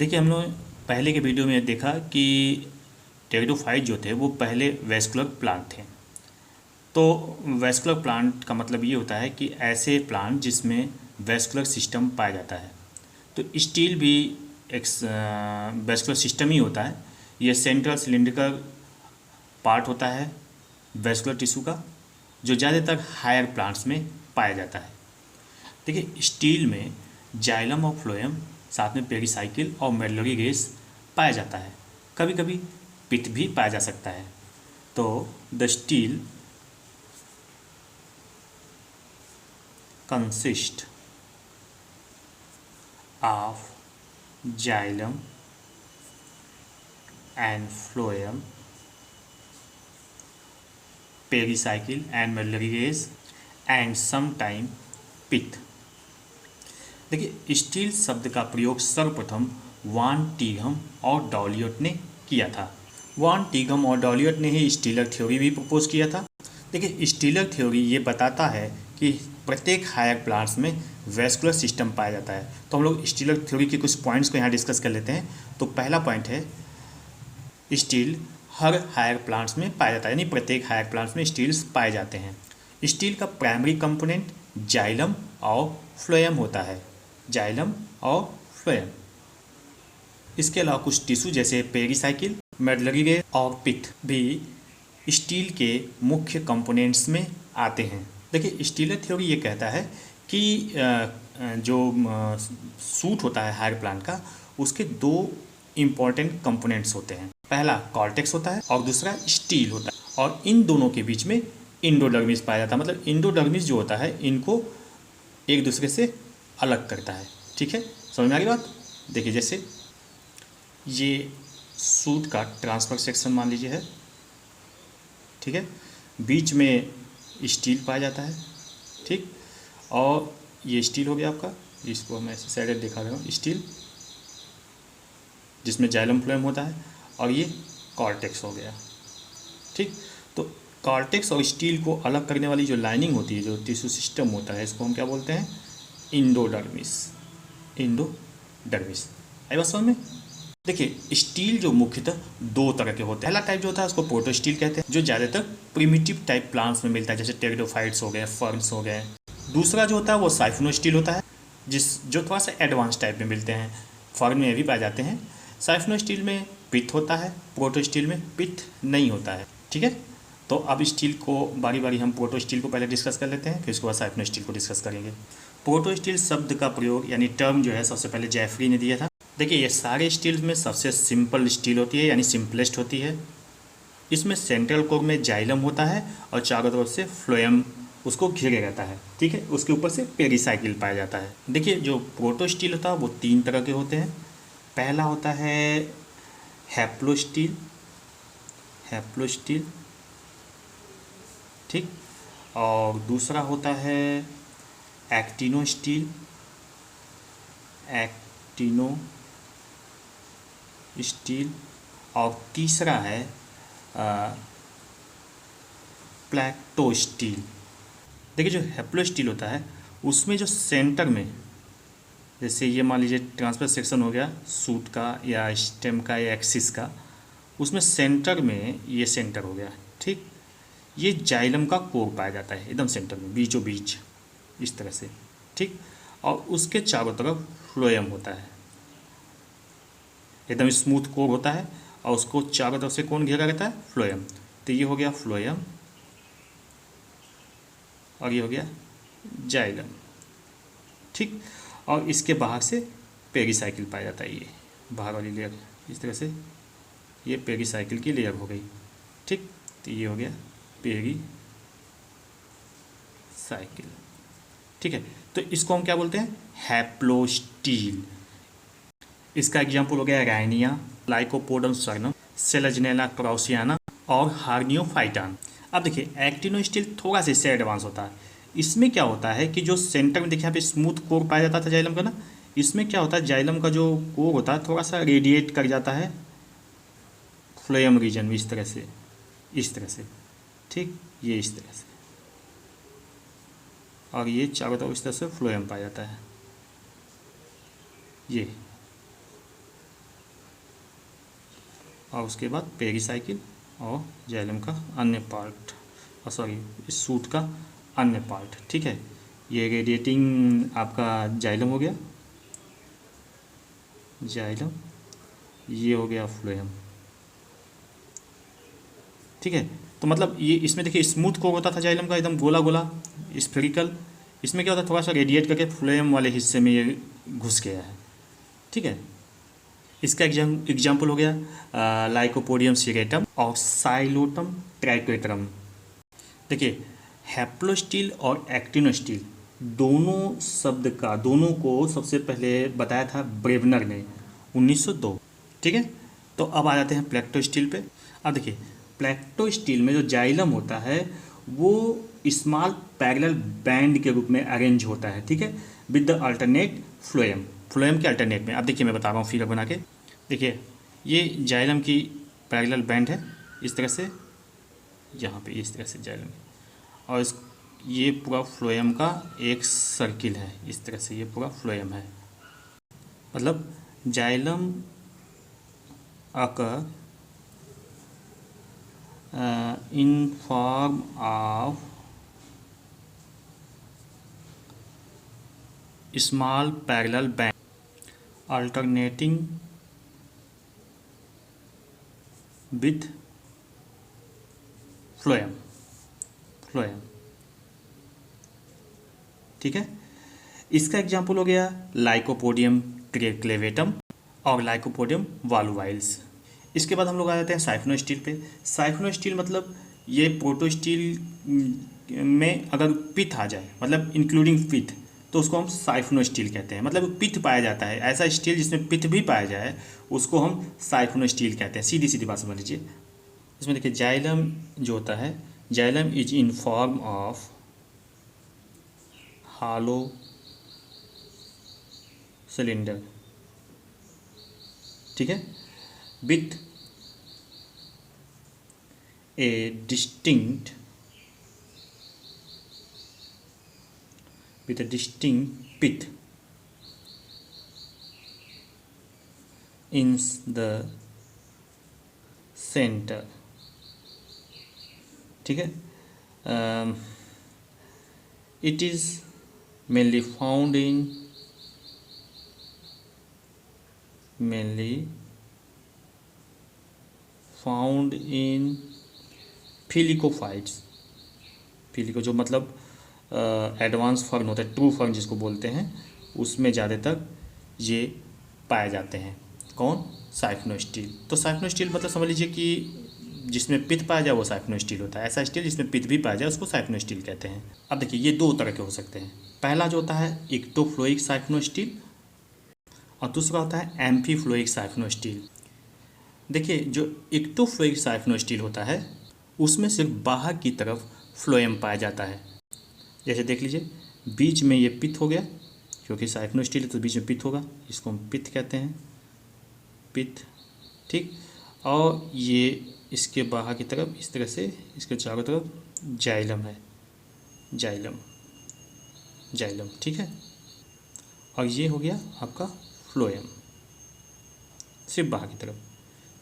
देखिए, हम लोग पहले के वीडियो में देखा कि टेरिडोफाइट जो थे वो पहले वेस्कुलर प्लांट थे। तो वेस्कुलर प्लांट का मतलब ये होता है कि ऐसे प्लांट जिसमें वेस्कुलर सिस्टम पाया जाता है। तो स्टील भी एक वेस्कुलर सिस्टम ही होता है। ये सेंट्रल सिलिंड्रिकल पार्ट होता है वेस्कुलर टिश्यू का, जो ज़्यादातर हायर प्लांट्स में पाया जाता है। देखिए, स्टील में जाइलम और फ्लोएम, साथ में पेरिसाइकिल और मेडुलरी रेस पाया जाता है। कभी कभी पिट भी पाया जा सकता है। तो the stele consist of xylem and phloem, pericycle and medullary rays and sometime pith. देखिए, स्टील शब्द का प्रयोग सर्वप्रथम वान टीघम और डॉलियट ने किया था। वान टीघम और डॉलियट ने ही स्टीलर थ्योरी भी प्रपोज किया था। देखिए, स्टीलर थ्योरी ये बताता है कि प्रत्येक हायर प्लांट्स में वेस्कुलर सिस्टम पाया जाता है। तो हम लोग स्टीलर थ्योरी के कुछ पॉइंट्स को यहाँ डिस्कस कर लेते हैं। तो पहला पॉइंट है, स्टील हर हायर प्लांट्स में पाया जाता है, यानी प्रत्येक हायर प्लांट्स में स्टील्स पाए जाते हैं। स्टील का प्राइमरी कंपोनेंट जाइलम और फ्लोएम होता है। जाइलम और फ्लोएम। इसके अलावा कुछ टिश्यू जैसे पेरिसाइकिल, मेडुलरी रेस और पिट भी स्टील के मुख्य कंपोनेंट्स में आते हैं। देखिए, स्टीलर थ्योरी ये कहता है कि जो सूट होता है हायर प्लांट का, उसके दो इम्पॉर्टेंट कंपोनेंट्स होते हैं। पहला कॉर्टेक्स होता है और दूसरा स्टील होता है, और इन दोनों के बीच में इंडोडर्मिस पाया जाता है। मतलब इंडोडर्मिस जो होता है, इनको एक दूसरे से अलग करता है। ठीक है, समझ में आ गई बात। देखिए, जैसे ये सूट का ट्रांसफर सेक्शन मान लीजिए है, ठीक है, बीच में स्टील पाया जाता है, ठीक, और ये स्टील हो गया आपका, जिसको मैं ऐसे साइड दिखा रहा हूँ, स्टील जिसमें जाइलम फ्लोएम होता है, और ये कॉर्टेक्स हो गया। ठीक, तो कॉर्टेक्स और स्टील को अलग करने वाली जो लाइनिंग होती है, जो टिश्यू सिस्टम होता है, इसको हम क्या बोलते हैं? इंडोडर्मिस। इंडोडर्मिस आई बात समझ में। देखिए, स्टील जो मुख्यतः दो तरह के होते हैं। पहला टाइप जो होता है उसको प्रोटो स्टील कहते हैं, जो ज़्यादातर प्रिमिटिव टाइप प्लांट्स में मिलता है, जैसे टेरिडोफाइट्स हो गए, फर्न्स हो गए। दूसरा जो होता है वो साइफनो स्टील होता है, जो थोड़ा सा एडवांस टाइप में मिलते हैं, फर्न में भी पाए जाते हैं। साइफनो स्टील में पिट होता है, प्रोटो स्टील में पिट नहीं होता है। ठीक है, तो अब स्टील को बारी बारी हम प्रोटो स्टील को पहले डिस्कस कर लेते हैं, फिर उसके बाद साइफनो स्टील को डिस्कस करेंगे। प्रोटो स्टील शब्द का प्रयोग यानी टर्म जो है सबसे पहले जेफरी ने दिया था। देखिए, ये सारे स्टील में सबसे सिंपल स्टील होती है, यानी सिंपलेस्ट होती है। इसमें सेंट्रल कोर में जाइलम होता है और चारों तरफ से फ्लोएम उसको घेरे रहता है। ठीक है, उसके ऊपर से पेरिसाइकिल पाया जाता है। देखिए, जो प्रोटो स्टील होता है वो तीन तरह के होते हैं। पहला होता है हैप्लो स्टील, हैप्लो स्टील, ठीक, और दूसरा होता है एक्टिनो स्टील, एक्टिनो स्टील, और तीसरा है प्लैक्टो स्टील। देखिए, जो हैप्लो स्टील होता है उसमें जो सेंटर में, जैसे ये मान लीजिए ट्रांसफर सेक्शन हो गया सूट का या स्टेम का या एक्सिस का, उसमें सेंटर में ये सेंटर हो गया, ठीक, ये जाइलम का कोर पाया जाता है एकदम सेंटर में, बीचों बीच इस तरह से, ठीक, और उसके चारों तरफ फ्लोएम होता है, एकदम स्मूथ कोर होता है, और उसको चारों तरफ से कौन घेरा रहता है? फ्लोएम। तो ये हो गया फ्लोएम और ये हो गया जाइलम, ठीक, और इसके बाहर से पेरिसाइकिल पाया जाता है। ये बाहर वाली लेयर इस तरह से, ये पेरिसाइकिल की लेयर हो गई, ठीक, तो ये हो गया पेरिसाइकिल, ठीक है। तो इसको हम क्या बोलते हैं? Haplo steel. इसका एग्जाम्पल हो गया राइनिया, लाइकोपोडम सर्नम, सेलेजनेला क्रॉसियाना और हार्नियोफाइटान। अब देखिए, एक्टिनो स्टील थोड़ा सा इससे एडवांस होता है। इसमें क्या होता है कि जो सेंटर में देखिए यहाँ पे स्मूथ कोर पाया जाता था जाइलम का ना, इसमें क्या होता है, जाइलम का जो कोर होता है थोड़ा सा रेडिएट कर जाता है फ्लोएम रीजन में, इस तरह से, इस तरह से, ठीक, ये इस तरह से, और ये चारों तरफ इस तरह से फ्लोएम पाया जाता है, ये और उसके बाद पेरिसाइकिल और जाइलम का अन्य पार्ट, सॉरी इस सूट का अन्य पार्ट। ठीक है, ये रेडिएटिंग आपका जाइलम हो गया, जाइलम, ये हो गया फ्लोएम। ठीक है, तो मतलब ये इसमें देखिए स्मूथ कोर होता था जाइलम का, एकदम गोला गोला स्फेरिकल। इसमें क्या होता है, थोड़ा सा रेडिएट करके फ्लोएम वाले हिस्से में ये घुस गया है। ठीक है, इसका एग्जाम्पल हो गया लाइकोपोडियम सीरेटम और साइलोटम ट्राइकोटरम। देखिए हैप्लोस्टील और एक्टिनोस्टील दोनों को सबसे पहले बताया था ब्रेवनर ने 1902। ठीक है, तो अब आ जाते हैं प्लेक्टोस्टील पे। अब देखिए प्लेक्टोस्टील में जो जाइलम होता है वो स्मॉल पैरेलल बैंड के रूप में अरेंज होता है। ठीक है, विद द अल्टरनेट फ्लोएम के अल्टरनेट में। अब देखिए मैं बता रहा हूँ फिगर बना के। देखिए ये जाइलम की पैरेलल बैंड है इस तरह से, यहाँ पे इस तरह से जाइलम, और ये पूरा फ्लोएम का एक सर्किल है इस तरह से, ये पूरा फ्लोएम है। मतलब xylem occur in form of small parallel band alternating with phloem. ठीक है, इसका एग्जाम्पल हो गया लाइकोपोडियम क्लेवेटम और लाइकोपोडियम वालुवाइल्स। इसके बाद हम लोग आ जाते हैं साइफिनोस्टील पे। साइफिनोस्टील मतलब ये प्रोटोस्टील में अगर पिथ आ जाए, मतलब इंक्लूडिंग पिथ, तो उसको हम साइफिनोस्टील कहते हैं। मतलब पिथ पाया जाता है, ऐसा स्टील जिसमें पिथ भी पाया जाए उसको हम साइफिनोस्टील कहते हैं। सीधी सीधी बात समझ लीजिए। इसमें देखिए जाइलम जो होता है, xylem is in form of hollow cylinder. ठीक है, with a distinct pith in the center। ठीक है, it is mainly found in फिलिकोफाइट्स। फिलिको जो मतलब एडवांस फर्न होता है, ट्रू फर्न जिसको बोलते हैं, उसमें ज़्यादातर ये पाए जाते हैं। कौन? साइफिनोस्टील। तो साइफिनोस्टील मतलब समझ लीजिए कि जिसमें पित्त पाया जाए वो साइफिनोस्टील होता है। ऐसा स्टील जिसमें पित्त भी पाया जाए उसको साइफिनोस्टील कहते हैं। अब देखिए ये दो तरह के हो सकते हैं। पहला जो होता है इक्टोफ्लोइक साइफिनोस्टील और दूसरा होता है एम्फीफ्लोइक साइफिनोस्टील। देखिए जो इक्टोफ्लोइक साइफिनोस्टील होता है उसमें सिर्फ बाहर की तरफ फ्लोएम पाया जाता है। जैसे देख लीजिए बीच में ये पित्त हो गया, क्योंकि साइफिनोस्टील है तो बीच में पित्त होगा, इसको हम पित्त कहते हैं, पित्त। ठीक, और ये इसके बाहर की तरफ इस तरह से इसके चारों तरफ जाइलम है, जाइलम। ठीक है, और ये हो गया आपका फ्लोएम सिर्फ बाहर की तरफ,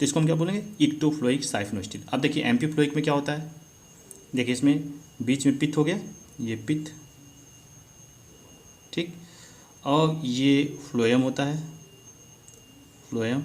तो इसको हम क्या बोलेंगे? इक्टोफ्लोइक साइफिनोस्टील। अब देखिए एम्फीफ्लोइक में क्या होता है, देखिए इसमें बीच में पित्त हो गया, ये पित्त, ठीक, और ये फ्लोएम होता है, फ्लोएम,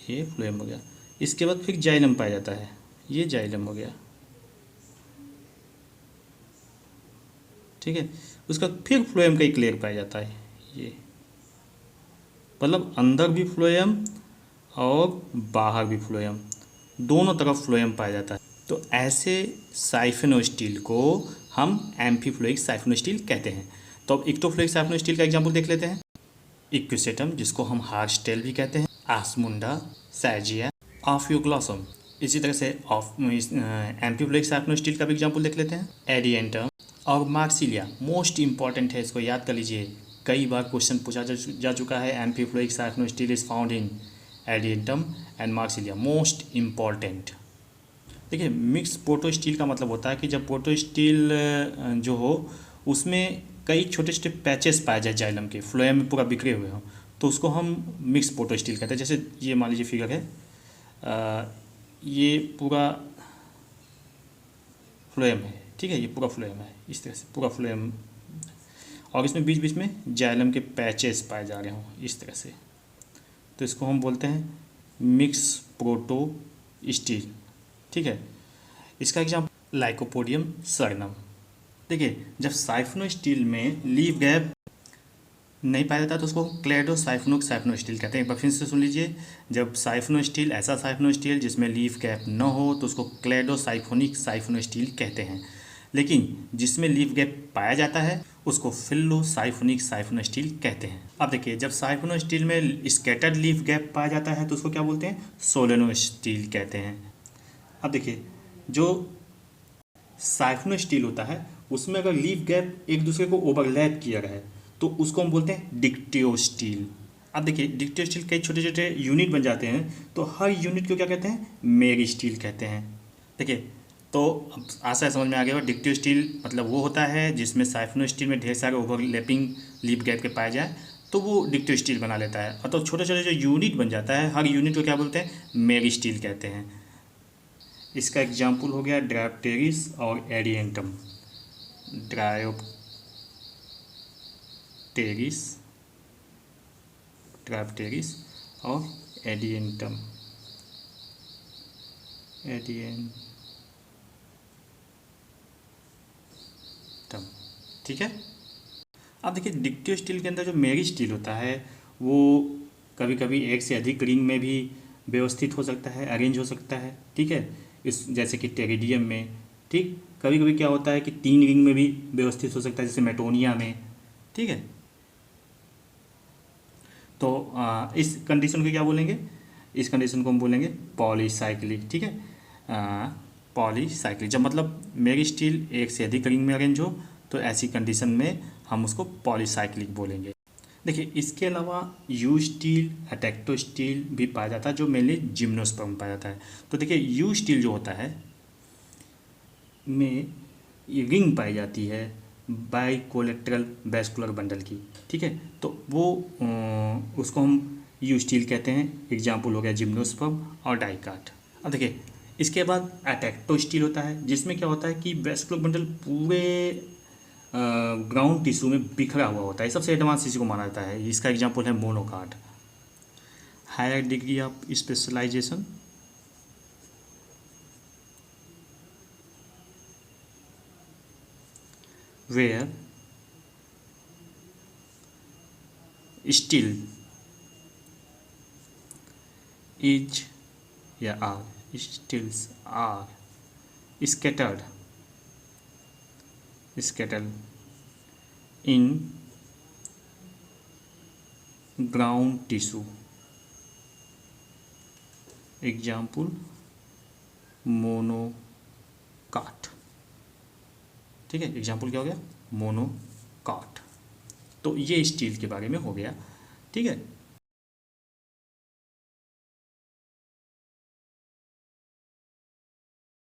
ये फ्लोएम हो गया। इसके बाद फिर जाइलम पाया जाता है, ये जाइलम हो गया, ठीक है। उसका फिर फ्लोएम का एक लेयर पाया जाता है, ये मतलब अंदर भी फ्लोएम और बाहर भी फ्लोएम, दोनों तरफ फ्लोएम पाया जाता है। तो ऐसे साइफिनोस्टील को हम एम्फीफ्लोइक साइफिनोस्टील कहते हैं। तो अब इक्टोफ्लोइक साइफिनोस्टील का एग्जांपल देख लेते हैं। इक्विसेटम जिसको हम हार्स्टेल भी कहते हैं, आसमुंडा, सैजिया, ऑफियोग्लॉसम। इसी तरह से एम्फीफ्लोइक साइफिनोस्टील का भी एग्जांपल देख लेते हैं, एडिएंटम और मार्सिलिया। मोस्ट इंपॉर्टेंट है, इसको याद कर लीजिए, कई बार क्वेश्चन पूछा जा चुका है। Amphiphloic siphonostele is found in Adiantum and Marsilea, most important. देखिए मिक्स प्रोटोस्टील का मतलब होता है कि जब प्रोटोस्टील जो हो उसमें कई छोटे छोटे पैचेस पाए जाए जाइलम के, फ्लोएम में पूरा बिखरे हुए हों, तो उसको हम मिक्स पोटो स्टील कहते हैं। जैसे ये मान लीजिए फिगर है, ये पूरा फ्लोएम है, ठीक है, ये पूरा फ्लोएम है, इस तरह से पूरा फ्लोएम, और इसमें बीच बीच में जाइलम के पैचेस पाए जा रहे हों इस तरह से, तो इसको हम बोलते हैं मिक्स प्रोटो स्टील, ठीक है। इसका एग्जाम्पल लाइकोपोडियम सरनम। देखिए, जब साइफनो स्टील में लीफ गैप नहीं पाया जाता तो उसको क्लेडो साइफनो स्टील कहते हैं। एक बार फिर से सुन लीजिए, जब साइफनो स्टील, ऐसा साइफनो स्टील जिसमें लीफ गैप न हो तो उसको क्लेडो साइफनो स्टील कहते हैं। लेकिन जिसमें लीफ गैप पाया जाता है उसको फिल्लो साइफनो स्टील कहते हैं। अब देखिए, जब साइफनो स्टील में स्कैटर्ड लीफ गैप पाया जाता है तो उसको क्या बोलते हैं, सोलेनो स्टील कहते हैं। अब देखिए, जो साइफनो स्टील होता है उसमें अगर लीफ गैप एक दूसरे को ओवरलैप किया रहा है तो उसको हम बोलते हैं डिक्टियो स्टील। अब देखिए, डिक्टियो स्टील कई छोटे छोटे यूनिट बन जाते हैं, तो हर यूनिट को क्या कहते हैं, मेरी स्टील कहते हैं। देखिए, तो अब आशा है समझ में आ गया होगा, डिक्टियो स्टील मतलब वो होता है जिसमें साइफनो स्टील में ढेर सारे ओवरलैपिंग लीफ गैप के पाए जाए तो वो डिक्टियो स्टील बना लेता है। और तो छोटे छोटे जो यूनिट बन जाता है, हर यूनिट को क्या बोलते हैं, मेरी स्टील कहते हैं। इसका एग्जाम्पल हो गया ड्रायोप्टेरिस और एडियंटम। ड्रायोप्टेरिस और एडियंटम। ठीक है। अब देखिए, डिक्टियो स्टील के अंदर जो मेरी स्टील होता है वो कभी कभी एक से अधिक रिंग में भी व्यवस्थित हो सकता है, अरेंज हो सकता है, ठीक है। इस जैसे कि टेरिडियम में, ठीक, कभी कभी क्या होता है कि 3 रिंग में भी व्यवस्थित हो सकता है, जैसे मेटोनिया में, ठीक है। तो इस कंडीशन को क्या बोलेंगे, इस कंडीशन को हम बोलेंगे पॉलीसाइक्लिक, ठीक है। पॉलीसाइक्लिक जब मतलब मेरी स्टील एक से अधिक रिंग में अरेंज हो तो ऐसी कंडीशन में हम उसको पॉलीसाइक्लिक बोलेंगे। देखिए, इसके अलावा यू स्टील, अटैक्टो स्टील भी पाया जाता है जो मेनली जिम्नोस्पर्म पाया जाता है। तो देखिए, यू स्टील जो होता है में रिंग पाई जाती है बाई कोलेट्रल वैस्कुलर बंडल की, ठीक है। तो वो उसको हम यू स्टील कहते हैं। एग्जाम्पल हो गया जिम्नोस्पर्म और डाइकाट। अब देखिए, इसके बाद अटैक्टो स्टील होता है जिसमें क्या होता है कि वैस्कुलर बंडल पूरे ग्राउंड टिश्यू में बिखरा हुआ होता है, सबसे एडवांस इसी को माना जाता है। इसका एग्जाम्पल है monocot. Higher degree of specialisation, where steel is या are steels are scattered in ground tissue। Example monocot, ठीक है। एग्जाम्पल क्या हो गया, मोनोकाट। तो ये स्टील के बारे में हो गया, ठीक है।